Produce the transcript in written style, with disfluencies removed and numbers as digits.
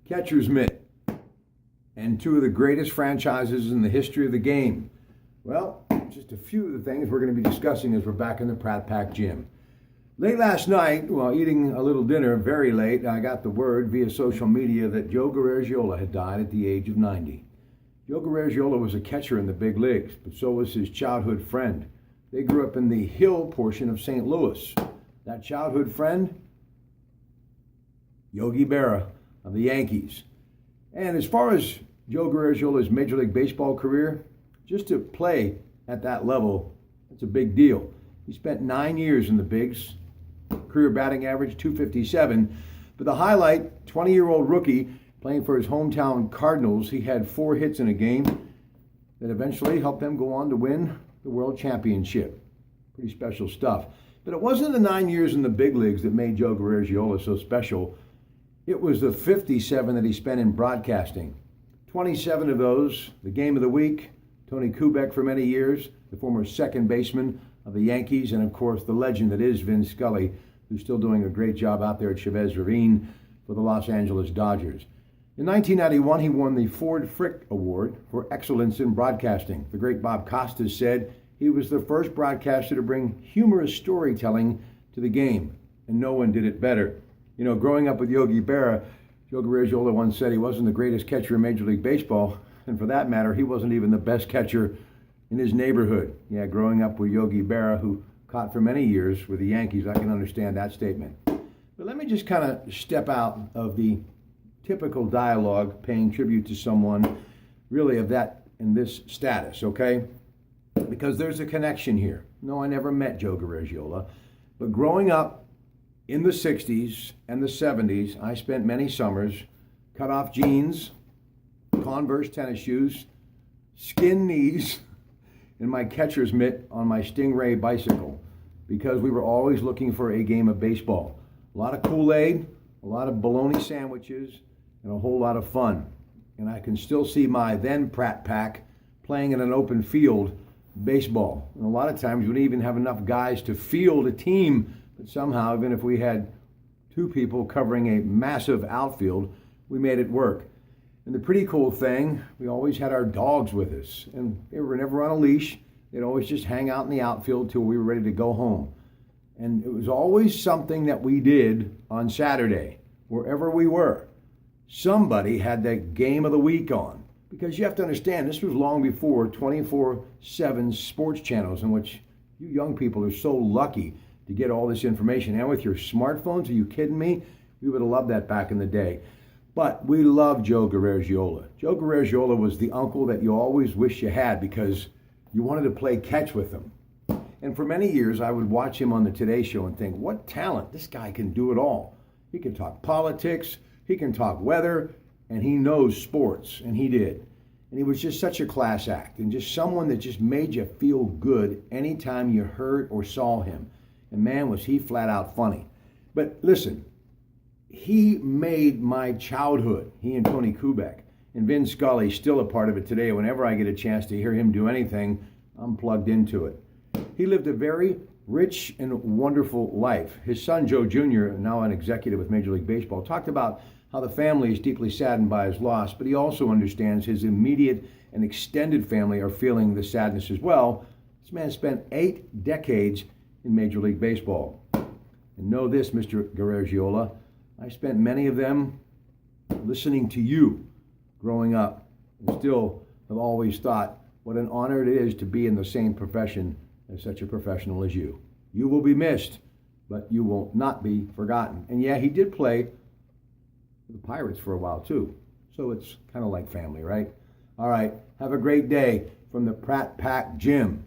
catcher's mitt, and two of the greatest franchises in the history of the game. Well, just a few of the things we're going to be discussing as we're back in the Pratt Pack gym. Late last night, while eating a little dinner, very late, I got the word via social media that Joe Garagiola had died at the age of 90. Joe Garagiola was a catcher in the big leagues, but so was his childhood friend. They grew up in the hill portion of St. Louis. That childhood friend, Yogi Berra of the Yankees. And as far as Joe Garagiola's Major League Baseball career, just to play at that level, it's a big deal. He spent 9 years in the bigs, career batting average .257. But the highlight, 20-year-old rookie playing for his hometown Cardinals, he had 4 hits in a game that eventually helped them go on to win the World Championship. Pretty special stuff. But it wasn't the 9 years in the big leagues that made Joe Garagiola so special. It was the 57 that he spent in broadcasting. 27 of those, the game of the week, Tony Kubek for many years, the former second baseman of the Yankees, and of course the legend that is Vin Scully, who's still doing a great job out there at Chavez Ravine for the Los Angeles Dodgers. In 1991, he won the Ford Frick Award for excellence in broadcasting. The great Bob Costas said he was the first broadcaster to bring humorous storytelling to the game, and no one did it better. You know, growing up with Yogi Berra, Joe Garagiola once said he wasn't the greatest catcher in Major League Baseball, and for that matter, he wasn't even the best catcher in his neighborhood. Yeah, growing up with Yogi Berra, who caught for many years with the Yankees, I can understand that statement. But let me just kind of step out of the typical dialogue paying tribute to someone really of that in this status, okay? Because there's a connection here. No, I never met Joe Garagiola, but growing up in the 60s and the 70s, I spent many summers, cut off jeans, Converse tennis shoes, skin knees, and my catcher's mitt on my Stingray bicycle, because we were always looking for a game of baseball. A lot of Kool-Aid, a lot of bologna sandwiches, and a whole lot of fun. And I can still see my then Pratt Pack playing in an open field baseball. And a lot of times we didn't even have enough guys to field a team, but somehow, even if we had 2 people covering a massive outfield, we made it work. And the pretty cool thing, we always had our dogs with us, and they were never on a leash. They'd always just hang out in the outfield till we were ready to go home. And it was always something that we did on Saturday, wherever we were. Somebody had that game of the week on, because you have to understand, this was long before 24/7 sports channels, in which you young people are so lucky to get all this information. And with your smartphones, are you kidding me? We would have loved that back in the day. But we love Joe Garagiola. Joe Garagiola was the uncle that you always wish you had, because you wanted to play catch with him. And for many years, I would watch him on the Today Show and think, what talent, this guy can do it all. He can talk politics, he can talk weather, and he knows sports, and he did. And he was just such a class act, and just someone that just made you feel good anytime you heard or saw him. And man, was he flat out funny. But listen, he made my childhood, he and Tony Kubek. And Vin Scully, still a part of it today. Whenever I get a chance to hear him do anything, I'm plugged into it. He lived a very rich and wonderful life. His son, Joe Jr., now an executive with Major League Baseball, talked about how the family is deeply saddened by his loss, but he also understands his immediate and extended family are feeling the sadness as well. This man spent 8 decades in Major League Baseball. And know this, Mr. Garagiola, I spent many of them listening to you growing up, and still have always thought what an honor it is to be in the same profession as such a professional as you. You will be missed, but you will not be forgotten. And yeah, he did play for the Pirates for a while too, so it's kind of like family, right? All right, have a great day from the Pratt Pack Gym.